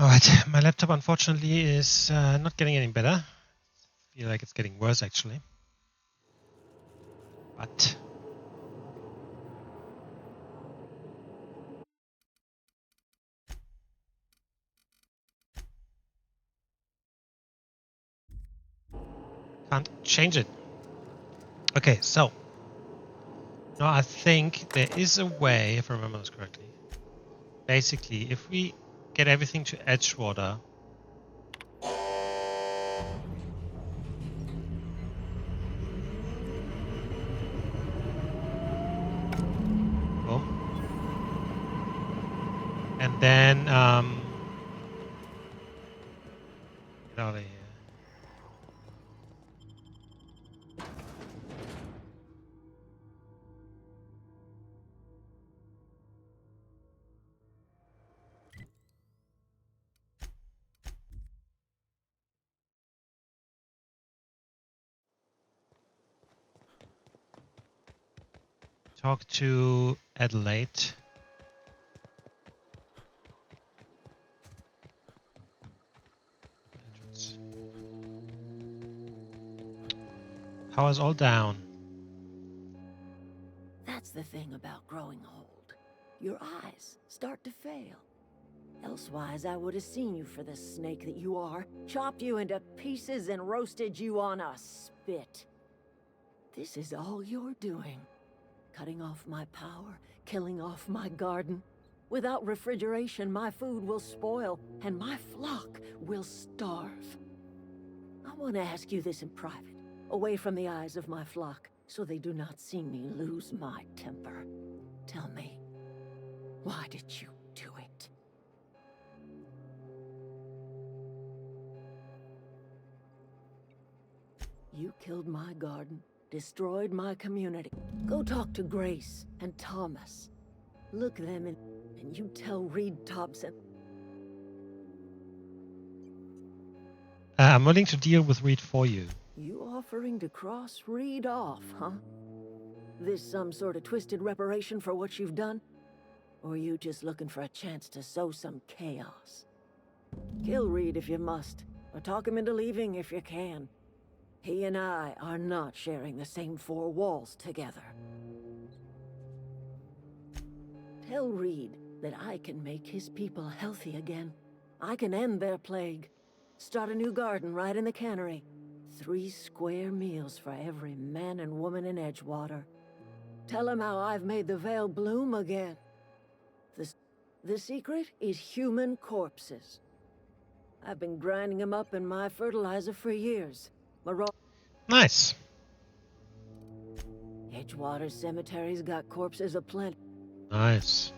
Alright, my laptop unfortunately is not getting any better. I feel like it's getting worse actually. But can't change it. Okay, so now I think there is a way, if I remember this correctly. Basically, if we get everything to Edgewater, boom, and then get out of here. Talk to Adelaide. Power's all down. That's the thing about growing old. Your eyes start to fail. Elsewise, I would have seen you for the snake that you are, chopped you into pieces and roasted you on a spit. This is all you're doing. Cutting off my power, killing off my garden. Without refrigeration, my food will spoil, and my flock will starve. I want to ask you this in private, away from the eyes of my flock, so they do not see me lose my temper. Tell me, why did you do it? You killed my garden, destroyed my community. Go talk to Grace and Thomas. Look them in, and you tell Reed Thompson. I'm willing to deal with Reed for you. You offering to cross Reed off, huh? This some sort of twisted reparation for what you've done? Or you just looking for a chance to sow some chaos? Kill Reed if you must, or talk him into leaving if you can. He and I are not sharing the same four walls together. Tell Reed that I can make his people healthy again. I can end their plague. Start a new garden right in the cannery. 3 square meals for every man and woman in Edgewater. Tell him how I've made the Vale bloom again. The secret is human corpses. I've been grinding them up in my fertilizer for years. Nice. Edgewater Cemetery's got corpses aplenty. Nice.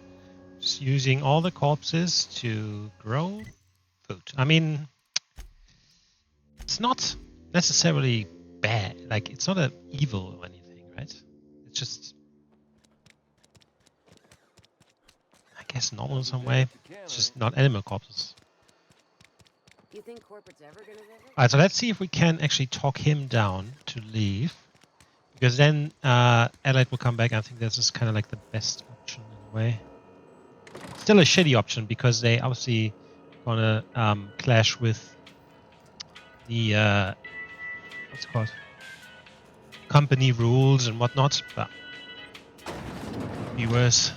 Just using all the corpses to grow food. I mean, it's not necessarily bad. Like, it's not an evil or anything, right? It's just, I guess, normal in some way. It's just not animal corpses. You think corporate's ever gonna visit? Alright, so let's see if we can actually talk him down to leave. Because then Adelaide will come back. I think this is kind of like the best option in a way. Still a shitty option because they obviously gonna clash with the what's it called? Company rules and whatnot. But could be worse.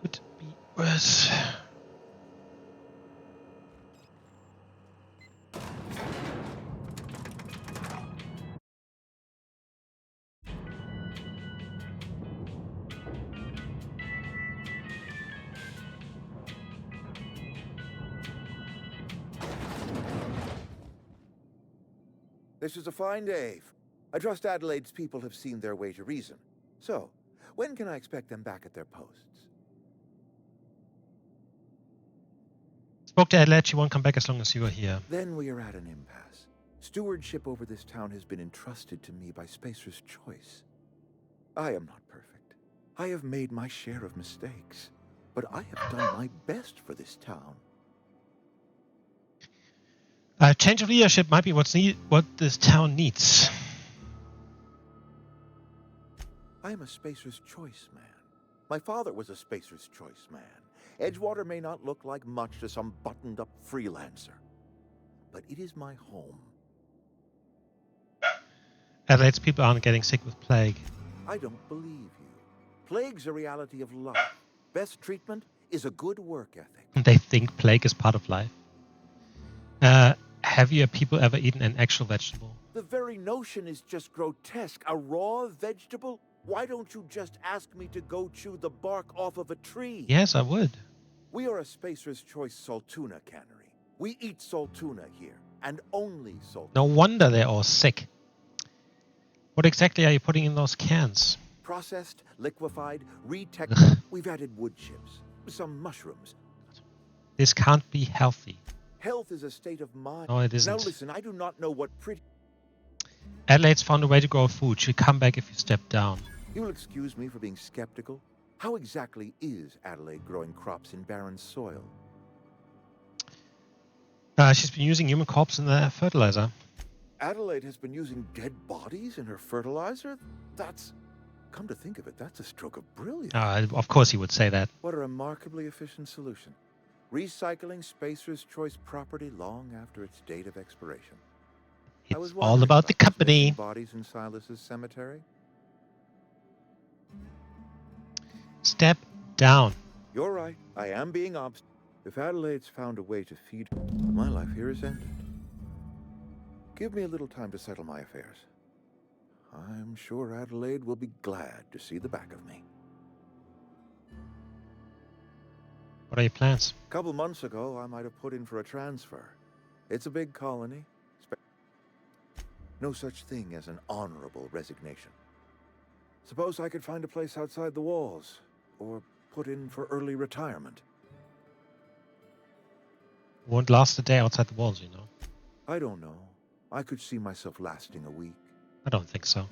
Could be worse. This is a fine day. I trust Adelaide's people have seen their way to reason. So, when can I expect them back at their posts? Spoke to Adelaide, she won't come back as long as you are here. Then we are at an impasse. Stewardship over this town has been entrusted to me by Spacer's Choice. I am not perfect. I have made my share of mistakes. But I have done my best for this town. Change of leadership might be what this town needs. I am a Spacer's Choice man. My father was a Spacer's Choice man. Edgewater may not look like much to some buttoned-up freelancer, but it is my home. Adelaide's people aren't getting sick with plague. I don't believe you. Plague's a reality of life. Best treatment is a good work ethic. They think plague is part of life. Have your people ever eaten an actual vegetable? The very notion is just grotesque. A raw vegetable? Why don't you just ask me to go chew the bark off of a tree? Yes, I would. We are a Spacer's Choice saltuna cannery. We eat saltuna here, and only saltuna. No wonder they're all sick. What exactly are you putting in those cans? Processed, liquefied, retextured. We've added wood chips, some mushrooms. This can't be healthy. Health is a state of mind. No, it isn't. Now listen, I do not know what pretty... Adelaide's found a way to grow food. She'll come back if you step down. You'll excuse me for being skeptical. How exactly is Adelaide growing crops in barren soil? She's been using human corpse in the fertilizer. Adelaide has been using dead bodies in her fertilizer? That's... Come to think of it, that's a stroke of brilliance. Of course he would say that. What a remarkably efficient solution. Recycling Spacer's Choice property long after its date of expiration. It's all about the company. Bodies in Silas's cemetery? Step down. You're right. I am being obstinate. If Adelaide's found a way to feed her, my life here is ended. Give me a little time to settle my affairs. I'm sure Adelaide will be glad to see the back of me. What are your plans? A couple months ago, I might have put in for a transfer. It's a big colony. No such thing as an honorable resignation. Suppose I could find a place outside the walls, or put in for early retirement. Won't last a day outside the walls, you know. I don't know. I could see myself lasting a week. I don't think so.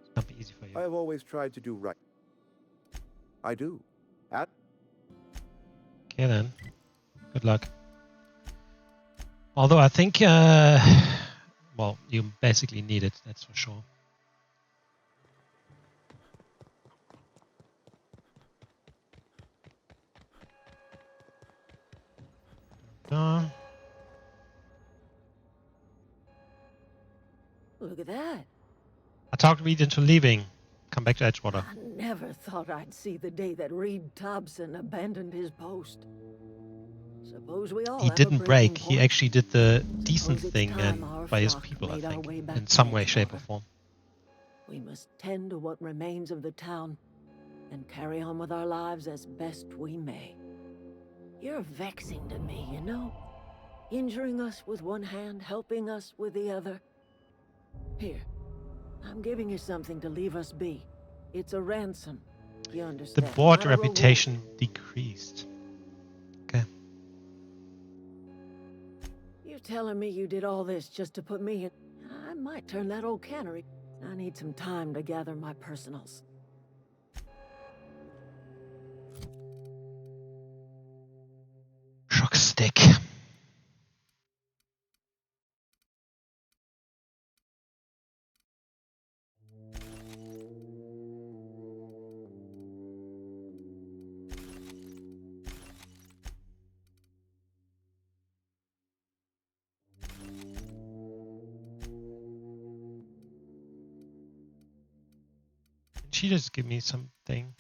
It's not be easy for you. I have always tried to do right. I do. Okay then. Good luck. Although I think, well, you basically need it, that's for sure. Look at that. I talked Reed into leaving. Come back to Edgewater. I never thought I'd see the day that Reed Thompson abandoned his post. Suppose we all He have a didn't breaking break. He point. actually did the decent Suppose it's thing time and our by his flock people, I made our think. way back In to some way, shape or Edgewater. form. We must tend to what remains of the town and carry on with our lives as best we may. You're vexing to me, you know? Injuring us with one hand, helping us with the other. Here, I'm giving you something to leave us be. It's a ransom. You The understand? board Not a reward. reputation decreased. Okay. You telling me you did all this just to put me in? I might turn that old cannery. I need some time to gather my personals. Shock stick. She just give me something.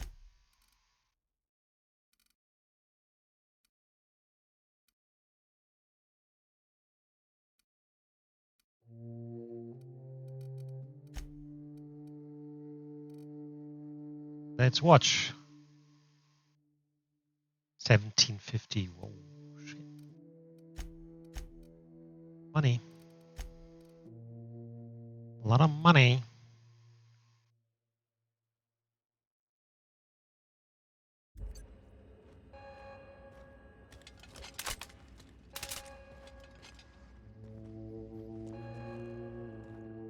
Let's watch. 1750. Whoa, shit. Money. A lot of money.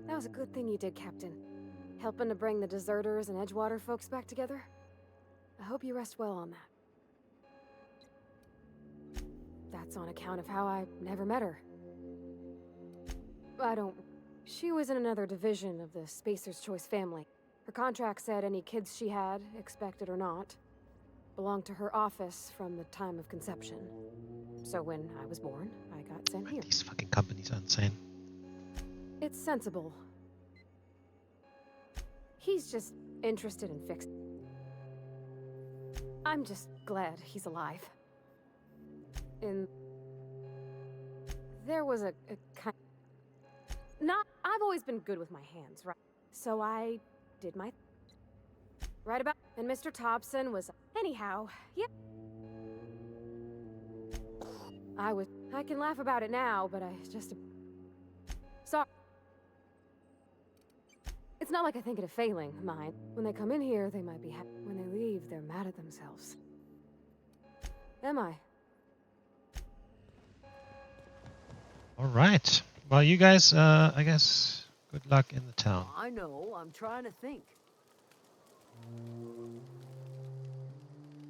That was a good thing you did, Captain. Helping to bring the deserters and Edgewater folks back together. I hope you rest well on that. That's on account of how I never met her. She was in another division of the Spacer's Choice family. Her contract said any kids she had, expected or not. belonged to her office from the time of conception. So when I was born, I got sent here. These fucking companies are insane. It's sensible. He's just interested in fixing. I'm just glad he's alive. There was a kind. I've always been good with my hands, right? So I did my. Right about. And Mr. Thompson was. Anyhow, yeah. I can laugh about it now, but I just. Sorry. It's not like I think it a failing, mine. When they come in here, they might be happy. When they leave, they're mad at themselves. Am I? All right. Well, you guys, I guess, good luck in the town. I know, I'm trying to think.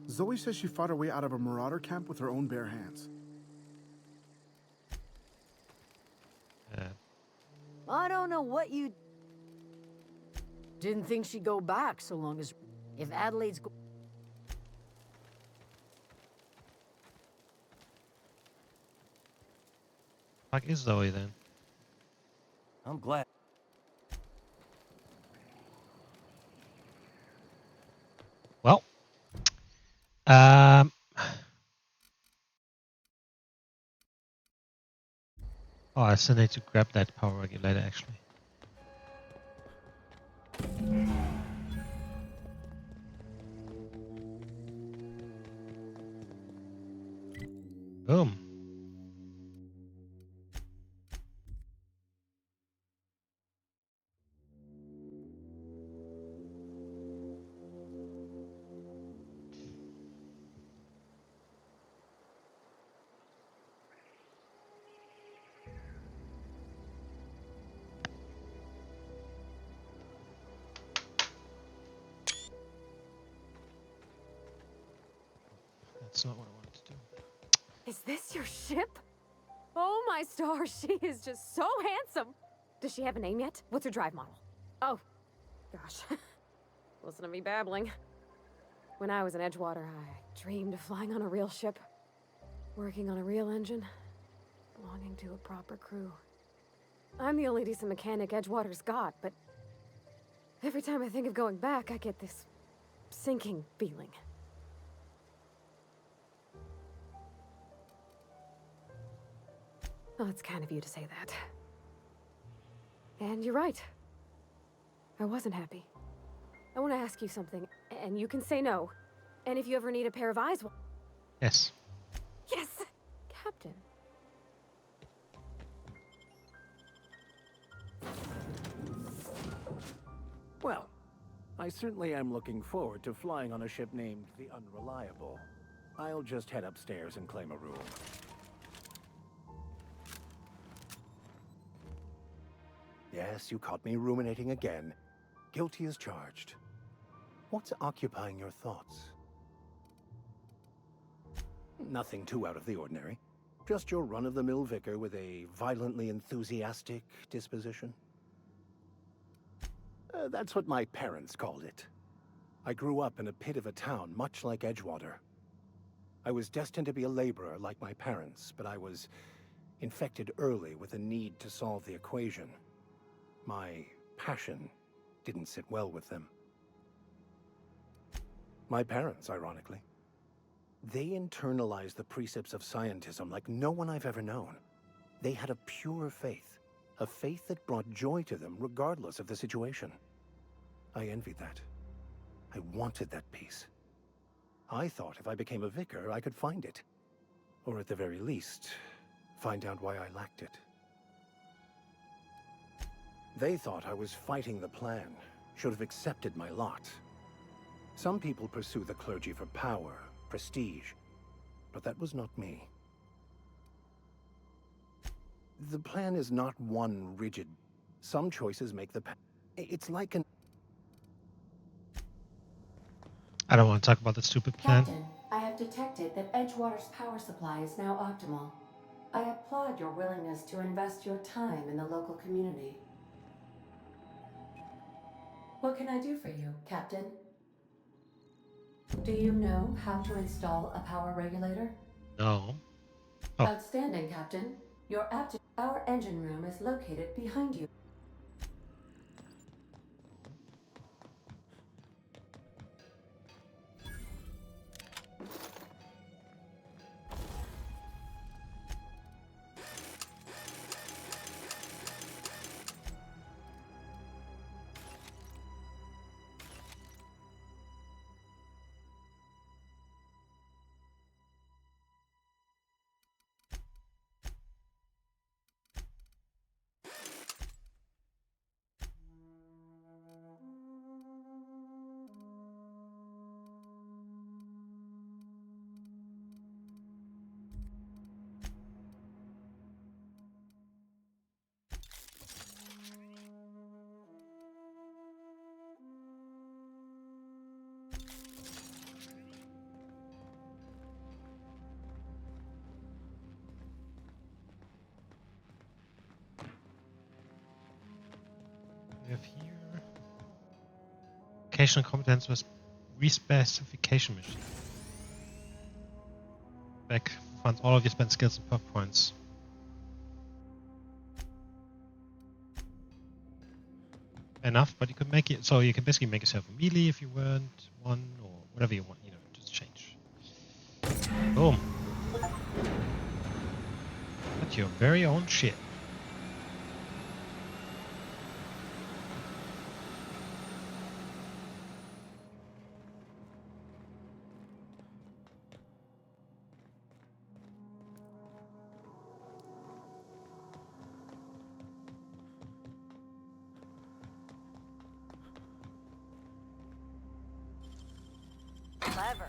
Zoe says she fought her way out of a marauder camp with her own bare hands. I don't know what you... Didn't think she'd go back so long as... If Adelaide's... Fuck is Zoe then? I'm glad. Well, oh, I still need to grab that power regulator actually. Boom. That's not what I wanted to do. Is this your ship? Oh my stars, she is just so handsome. Does she have a name yet? What's her drive model? Oh, gosh. Listen to me babbling. When I was in Edgewater, I dreamed of flying on a real ship, working on a real engine, belonging to a proper crew. I'm the only decent mechanic Edgewater's got, but every time I think of going back, I get this sinking feeling. Well, it's kind of you to say that. And you're right. I wasn't happy. I want to ask you something, and you can say no. And if you ever need a pair of eyes, well... Yes. Yes! Captain. Well, I certainly am looking forward to flying on a ship named the Unreliable. I'll just head upstairs and claim a room. Yes, you caught me ruminating again. Guilty as charged. What's occupying your thoughts? Nothing too out of the ordinary. Just your run-of-the-mill vicar with a violently enthusiastic disposition. That's what my parents called it. I grew up in a pit of a town, much like Edgewater. I was destined to be a laborer like my parents, but I was infected early with a need to solve the equation. My passion didn't sit well with them. My parents, ironically. They internalized the precepts of scientism like no one I've ever known. They had a pure faith, a faith that brought joy to them regardless of the situation. I envied that. I wanted that peace. I thought if I became a vicar, I could find it. Or at the very least, find out why I lacked it. They thought I was fighting the plan, should have accepted my lot. Some people pursue the clergy for power, prestige, but that was not me. The plan is not one rigid. Some choices make the path. It's like an... I don't want to talk about the stupid plan. Captain, I have detected that Edgewater's power supply is now optimal. I applaud your willingness to invest your time in the local community. What can I do for you, Captain? Do you know how to install a power regulator? No. Oh. Outstanding, Captain. Your our engine room is located behind you. We have here occasional competence with respecification machine. Back funds all of your spent skills and perk points. Enough, but you could make it so you can basically make yourself a melee if you weren't one, or whatever you want, you know, just change. Boom. That's your very own shit. Clever.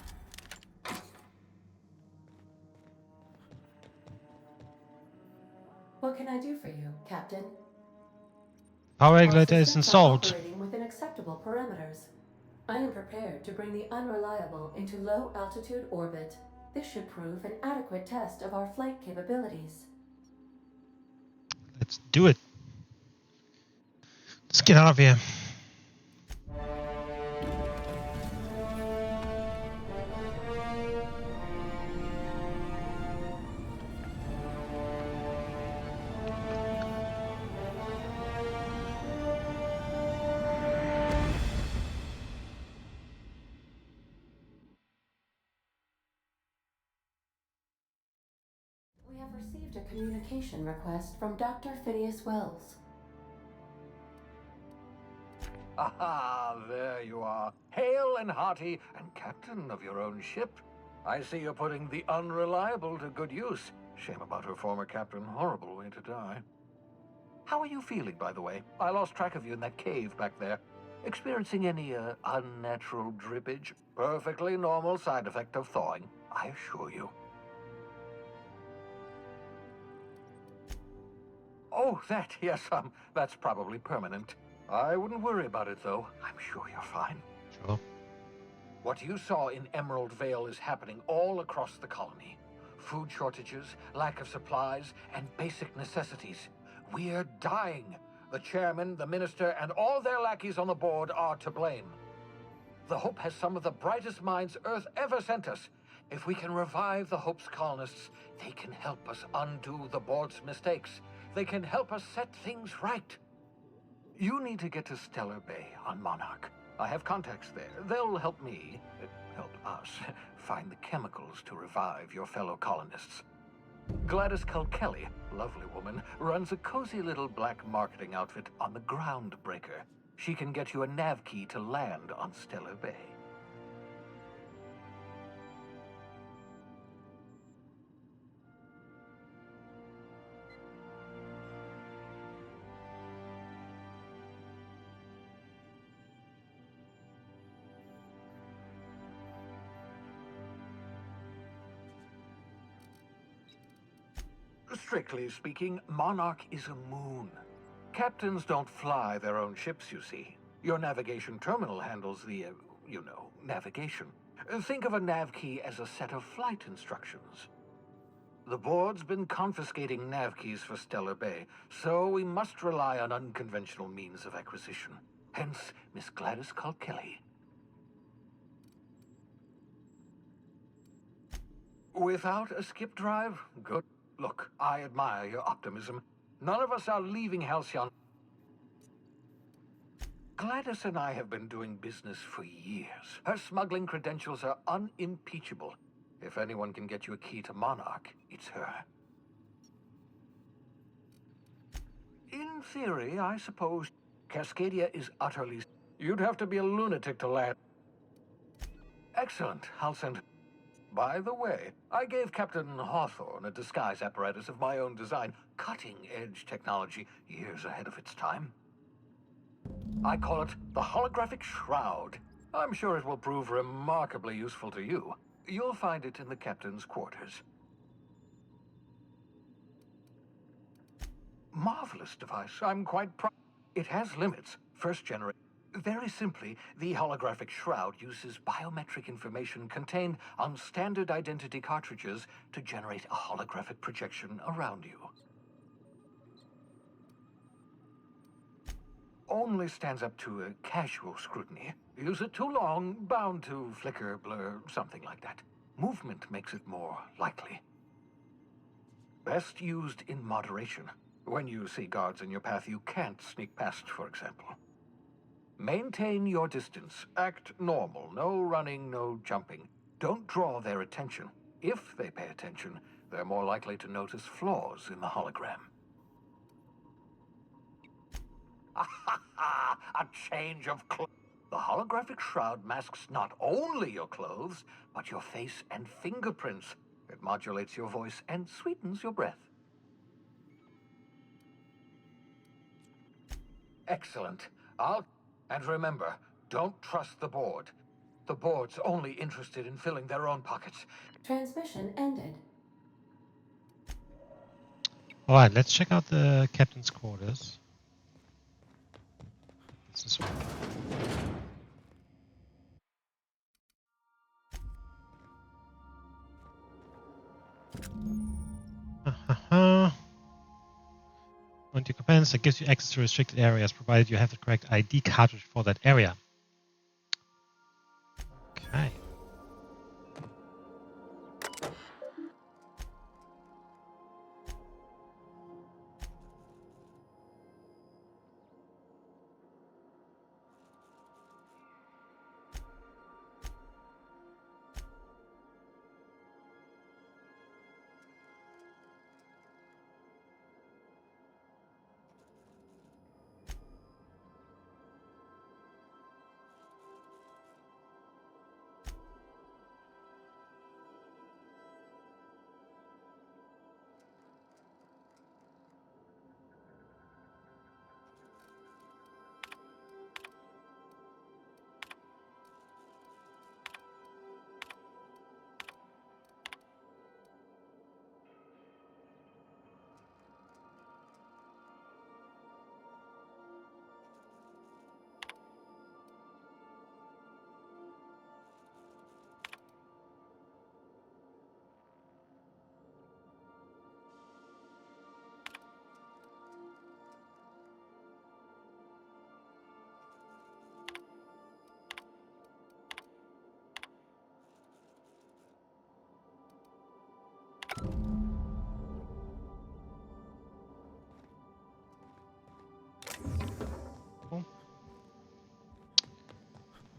What can I do for you, Captain? Power Our regulator is systems are installed. operating within acceptable parameters. I am prepared to bring the Unreliable into low-altitude orbit. This should prove an adequate test of our flight capabilities. Let's do it. Let's get out of here. We have received a communication request from Dr. Phineas Wells. Aha, there you are. Hale and hearty, and captain of your own ship. I see you're putting the Unreliable to good use. Shame about her former captain. Horrible way to die. How are you feeling, by the way? I lost track of you in that cave back there. Experiencing any, unnatural drippage? Perfectly normal side effect of thawing, I assure you. Oh, that, yes, that's probably permanent. I wouldn't worry about it, though. I'm sure you're fine. Sure. What you saw in Emerald Vale is happening all across the colony. Food shortages, lack of supplies, and basic necessities. We're dying. The chairman, the minister, and all their lackeys on the board are to blame. The Hope has some of the brightest minds Earth ever sent us. If we can revive the Hope's colonists, they can help us undo the board's mistakes. They can help us set things right. You need to get to Stellar Bay on Monarch. I have contacts there. They'll help me, help us, find the chemicals to revive your fellow colonists. Gladys Culkelly, lovely woman, runs a cozy little black marketing outfit on the Groundbreaker. She can get you a nav key to land on Stellar Bay. Strictly speaking, Monarch is a moon. Captains don't fly their own ships, you see. Your navigation terminal handles the, navigation. Think of a nav key as a set of flight instructions. The board's been confiscating nav keys for Stellar Bay, so we must rely on unconventional means of acquisition. Hence, Miss Gladys Culkelly. Without a skip drive? Good. Look, I admire your optimism. None of us are leaving Halcyon. Gladys and I have been doing business for years. Her smuggling credentials are unimpeachable. If anyone can get you a key to Monarch, it's her. In theory, I suppose Cascadia is utterly... You'd have to be a lunatic to land. Excellent. I'll send... By the way, I gave Captain Hawthorne a disguise apparatus of my own design. Cutting-edge technology, years ahead of its time. I call it the Holographic Shroud. I'm sure it will prove remarkably useful to you. You'll find it in the captain's quarters. Marvelous device. I'm quite proud. It has limits. First generation. Very simply, the holographic shroud uses biometric information contained on standard identity cartridges to generate a holographic projection around you. Only stands up to a casual scrutiny. Use it too long, bound to flicker, blur, something like that. Movement makes it more likely. Best used in moderation. When you see guards in your path you can't sneak past, for example. Maintain your distance. Act normal. No running, no jumping. Don't draw their attention. If they pay attention, they're more likely to notice flaws in the hologram. A change of clothes. The holographic shroud masks not only your clothes, but your face and fingerprints. It modulates your voice and sweetens your breath. Excellent. And remember, don't trust the board. The board's only interested in filling their own pockets. Transmission ended. Alright, let's check out the captain's quarters. This is When your companions, that gives you access to restricted areas, provided you have the correct ID cartridge for that area. Okay.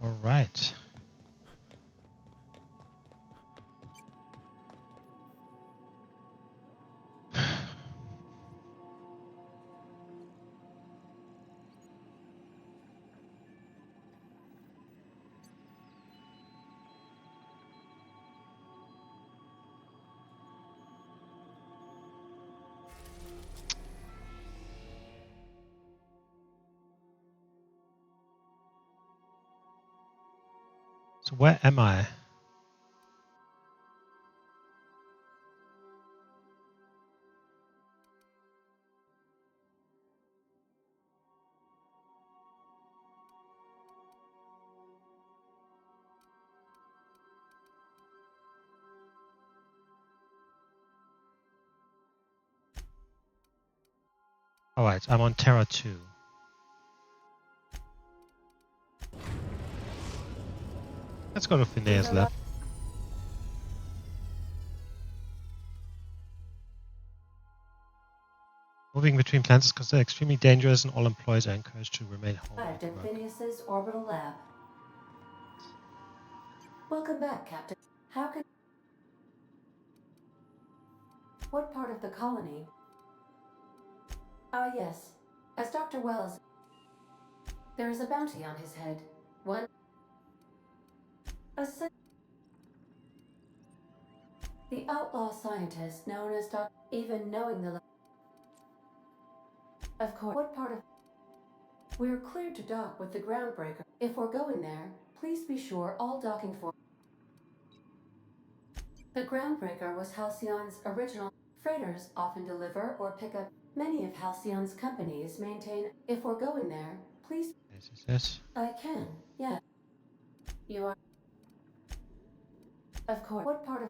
All right. So where am I? All right, I'm on Terra 2. Let's go to Phineas lab. Moving between planets is considered extremely dangerous, and all employees are encouraged to remain home Arrived at at work. Phineas's orbital lab. Welcome back, Captain. How can... What part of the colony? Ah, yes. As Dr. Wells... There is a bounty on his head. One... The outlaw scientist known as Dr... Even knowing the... Of course. What part of... We're cleared to dock with the groundbreaker. If we're going there, please be sure all docking for... The groundbreaker was Halcyon's original... Freighters often deliver or pick up. Many of Halcyon's companies maintain... If we're going there, please... Yes. I can, yeah. You are... Of course. What part of...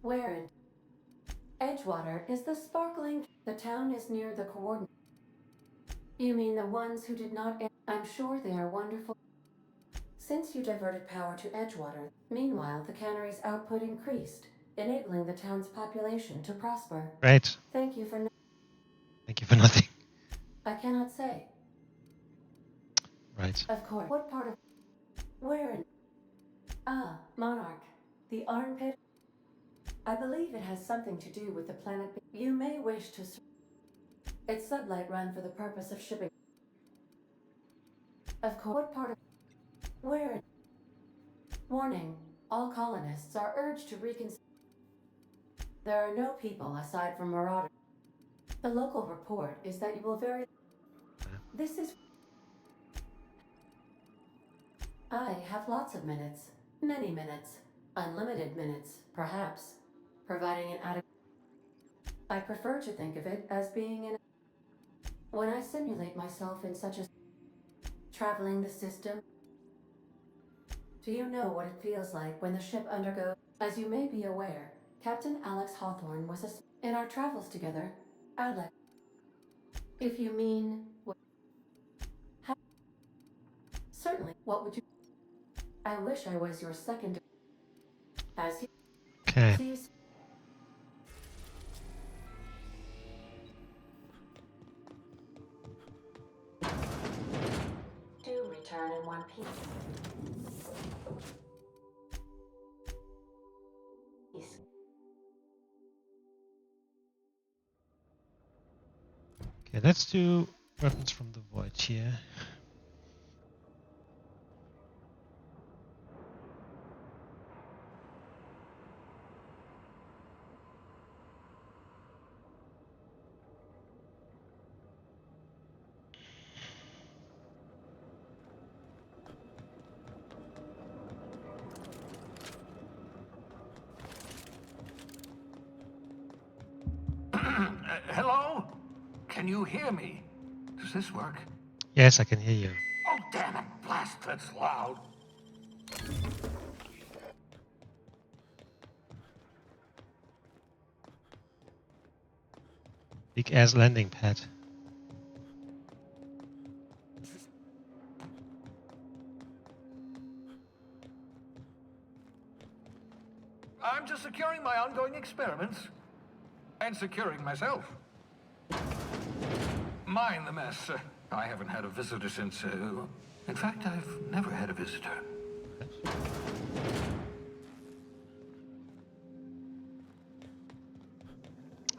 Where in... Edgewater is the sparkling... The town is near the coordinate... You mean the ones who did not... I'm sure they are wonderful. Since you diverted power to Edgewater, meanwhile the cannery's output increased, enabling the town's population to prosper. Right. Thank you for... Thank you for nothing. I cannot say. Right. Of course. What part of... Where in... Ah, Monarch. The armpit... I believe it has something to do with the planet... You may wish to... It's sublight run for the purpose of shipping... Of course. What part of... Where in... Warning. All colonists are urged to reconsider... There are no people aside from Marauders. The local report is that you will very... This is... I have lots of minutes. Many minutes. Unlimited minutes, perhaps. Providing an adequate... I prefer to think of it as being in... When I simulate myself in such a... Traveling the system... Do you know what it feels like when the ship undergoes... As you may be aware, Captain Alex Hawthorne was a... In our travels together, Alex... If you mean... Certainly, what would you... I wish I was your second... As you... Okay. Please... Do return in one piece. Okay, let's do weapons from the void here. Hello? Can you hear me? Does this work? Yes, I can hear you. Oh, damn it. Blast, that's loud. Big ass landing pad. I'm just securing my ongoing experiments. And securing myself. Mind the mess. I haven't had a visitor since... in fact, I've never had a visitor.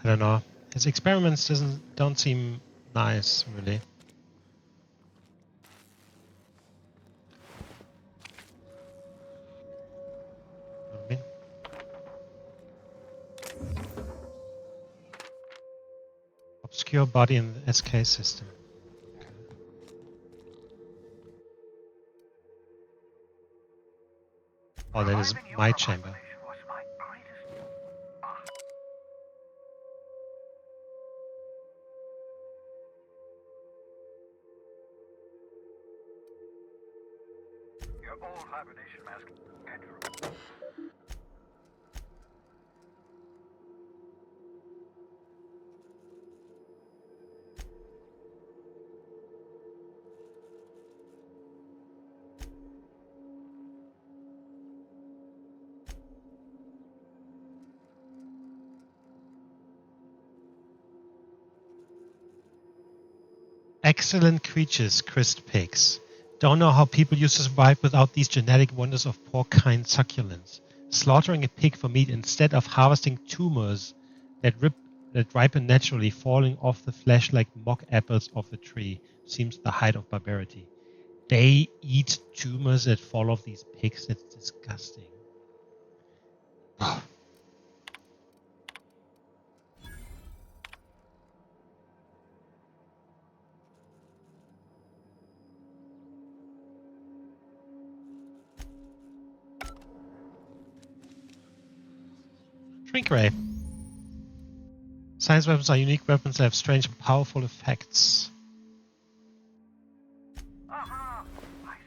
I don't know. His experiments don't seem nice, really. I mean, obscure body in the SK system. Okay. Oh, that is my chamber. Your old hibernation mask, Andrew. Excellent creatures, Christ pigs. Don't know how people used to survive without these genetic wonders of porcine succulents. Slaughtering a pig for meat instead of harvesting tumors that ripen naturally, falling off the flesh like mock apples off a tree, seems the height of barbarity. They eat tumors that fall off these pigs. That's disgusting. Shrink ray. Science weapons are unique weapons that have strange and powerful effects.